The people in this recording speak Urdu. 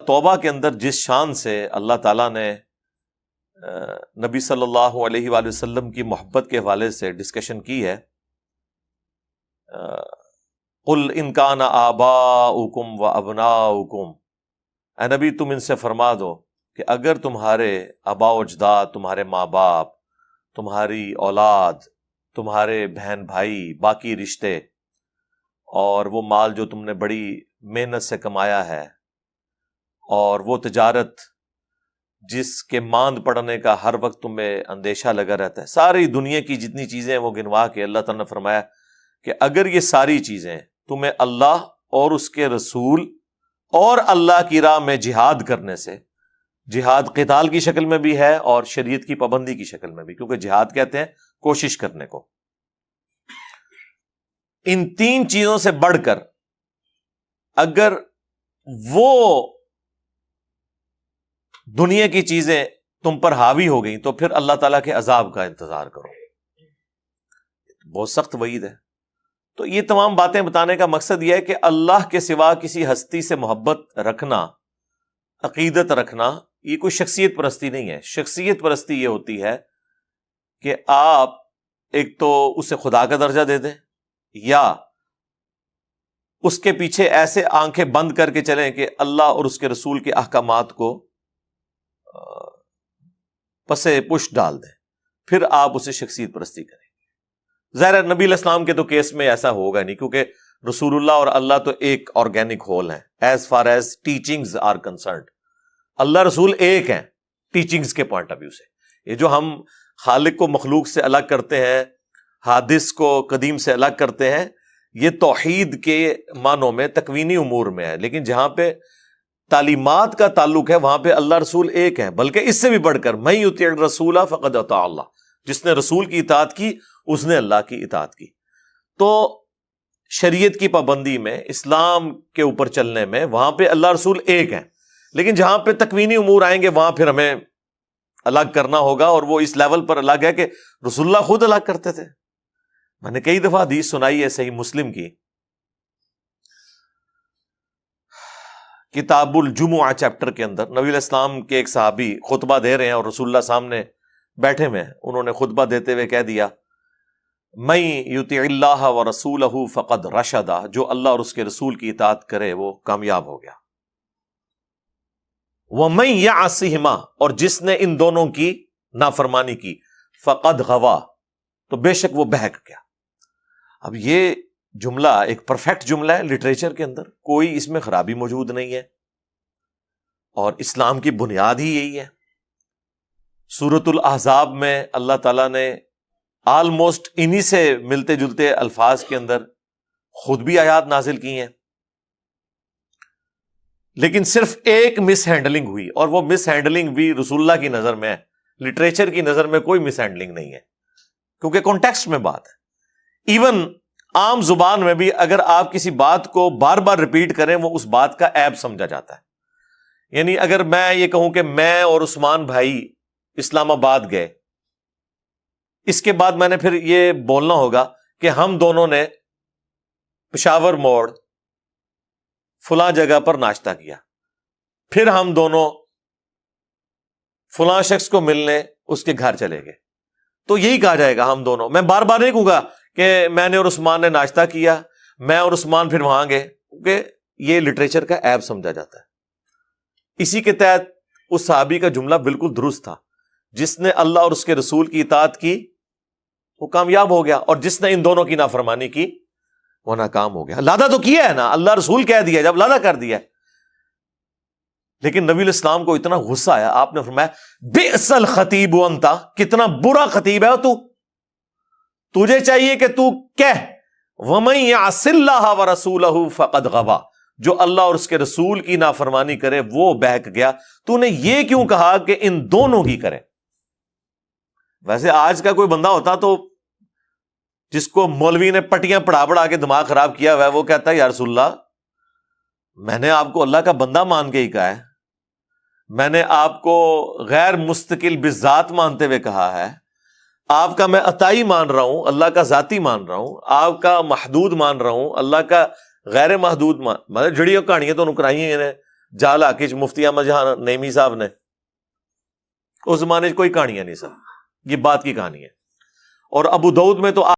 توبہ کے اندر جس شان سے اللہ تعالیٰ نے نبی صلی اللہ علیہ وآلہ وسلم کی محبت کے حوالے سے ڈسکشن کی ہے، قُلْ إِنْ كَانَ آبَاؤُكُمْ وَأَبْنَاؤُكُمْ، اے نبی تم ان سے فرما دو کہ اگر تمہارے آباء و اجداد، تمہارے ماں باپ، تمہاری اولاد، تمہارے بہن بھائی، باقی رشتے، اور وہ مال جو تم نے بڑی محنت سے کمایا ہے، اور وہ تجارت جس کے ماند پڑنے کا ہر وقت تمہیں اندیشہ لگا رہتا ہے، ساری دنیا کی جتنی چیزیں وہ گنوا کے اللہ تعالیٰ نے فرمایا کہ اگر یہ ساری چیزیں تمہیں اللہ اور اس کے رسول اور اللہ کی راہ میں جہاد کرنے سے، جہاد قتال کی شکل میں بھی ہے اور شریعت کی پابندی کی شکل میں بھی، کیونکہ جہاد کہتے ہیں کوشش کرنے کو، ان تین چیزوں سے بڑھ کر اگر وہ دنیا کی چیزیں تم پر حاوی ہو گئیں تو پھر اللہ تعالیٰ کے عذاب کا انتظار کرو۔ بہت سخت وعید ہے۔ تو یہ تمام باتیں بتانے کا مقصد یہ ہے کہ اللہ کے سوا کسی ہستی سے محبت رکھنا، عقیدت رکھنا، یہ کوئی شخصیت پرستی نہیں ہے۔ شخصیت پرستی یہ ہوتی ہے کہ آپ ایک تو اسے خدا کا درجہ دے دیں، یا اس کے پیچھے ایسے آنکھیں بند کر کے چلیں کہ اللہ اور اس کے رسول کے احکامات کو پسے پش ڈال دیں، پھر آپ اسے شخصیت پرستی کریں۔ ظاہر نبی علیہ السلام کے تو کیس میں ایسا ہوگا نہیں، کیونکہ رسول اللہ اور اللہ تو ایک آرگینک ہول ہیں as far as teachings are concerned. اللہ رسول ایک ہیں ٹیچنگز کے پوائنٹ آف ویو سے۔ یہ جو ہم خالق کو مخلوق سے الگ کرتے ہیں، حادث کو قدیم سے الگ کرتے ہیں، یہ توحید کے معنوں میں تکوینی امور میں ہے، لیکن جہاں پہ تعلیمات کا تعلق ہے وہاں پہ اللہ رسول ایک ہیں، بلکہ اس سے بھی بڑھ کر من یطع الرسول فقد اطاع اللہ، جس نے رسول کی اطاعت کی اس نے اللہ کی اطاعت کی۔ تو شریعت کی پابندی میں، اسلام کے اوپر چلنے میں، وہاں پہ اللہ رسول ایک ہیں، لیکن جہاں پہ تکوینی امور آئیں گے وہاں پھر ہمیں الگ کرنا ہوگا، اور وہ اس لیول پر الگ ہے کہ رسول اللہ خود الگ کرتے تھے۔ میں نے کئی دفعہ حدیث سنائی ہے صحیح مسلم کی، کتاب الجمعہ چیپٹر کے اندر نبی علیہ السلام کے ایک صحابی خطبہ دے رہے ہیں اور رسول اللہ سامنے بیٹھے ہوئے ہیں، انہوں نے خطبہ دیتے ہوئے کہہ دیا من یطع اللہ ورسولہ فقد رشد، جو اللہ اور اس کے رسول کی اطاعت کرے وہ کامیاب ہو گیا، ومن یعصہما، اور جس نے ان دونوں کی نافرمانی کی، فقد غوا، تو بے شک وہ بہک گیا۔ اب یہ جملہ ایک پرفیکٹ جملہ ہے لٹریچر کے اندر، کوئی اس میں خرابی موجود نہیں ہے، اور اسلام کی بنیاد ہی یہی ہے۔ سورۃ الاحزاب میں اللہ تعالیٰ نے آلموسٹ انہی سے ملتے جلتے الفاظ کے اندر خود بھی آیات نازل کی ہیں، لیکن صرف ایک مس ہینڈلنگ ہوئی، اور وہ مس ہینڈلنگ بھی رسول اللہ کی نظر میں ہے، لٹریچر کی نظر میں کوئی مس ہینڈلنگ نہیں ہے، کیونکہ کانٹیکسٹ میں بات ہے۔ ایون عام زبان میں بھی اگر آپ کسی بات کو بار بار ریپیٹ کریں وہ اس بات کا عیب سمجھا جاتا ہے۔ یعنی اگر میں یہ کہوں کہ میں اور عثمان بھائی اسلام آباد گئے، اس کے بعد میں نے پھر یہ بولنا ہوگا کہ ہم دونوں نے پشاور موڑ فلاں جگہ پر ناشتہ کیا، پھر ہم دونوں فلاں شخص کو ملنے اس کے گھر چلے گئے، تو یہی کہا جائے گا ہم دونوں۔ میں بار بار نہیں کہوں گا کہ میں نے اور عثمان نے ناشتہ کیا، میں اور عثمان پھر وہاں گئے، کیونکہ یہ لٹریچر کا عیب سمجھا جاتا ہے۔ اسی کے تحت اس صحابی کا جملہ بالکل درست تھا، جس نے اللہ اور اس کے رسول کی اطاعت کی وہ کامیاب ہو گیا، اور جس نے ان دونوں کی نافرمانی کی وہ ناکام ہو گیا۔ لادہ تو کیا ہے نا، اللہ رسول کہہ دیا، جب لادہ کر دیا، لیکن نبی علیہ السلام کو اتنا غصہ آیا، آپ نے فرمایا بئس الخطیب انت، کتنا برا خطیب ہے تو، تجھے چاہیے کہ تو کہہ ومن یعص اللہ ورسولہ فقد غوا، جو اللہ اور اس کے رسول کی نافرمانی کرے وہ بہک گیا۔ تو نے یہ کیوں کہا کہ ان دونوں کی کرے؟ ویسے آج کا کوئی بندہ ہوتا تو جس کو مولوی نے پٹیاں پڑھا پڑھا کے دماغ خراب کیا ہوا ہے، وہ کہتا ہے یا رسول اللہ میں نے آپ کو اللہ کا بندہ مان کے ہی کہا ہے، میں نے آپ کو غیر مستقل بذات مانتے ہوئے کہا ہے، آپ کا میں عطائی مان رہا ہوں، اللہ کا ذاتی مان رہا ہوں، آپ کا محدود مان رہا ہوں، اللہ کا غیر محدود مطلب جڑیوں کہانیاں تو نکرائی ہیں جالا کچ مفتی احمد جہاں نعیمی صاحب نے، اس زمانے کوئی کہانیاں نہیں سر، یہ بات کی کہانی ہے. اور ابو داؤد میں تو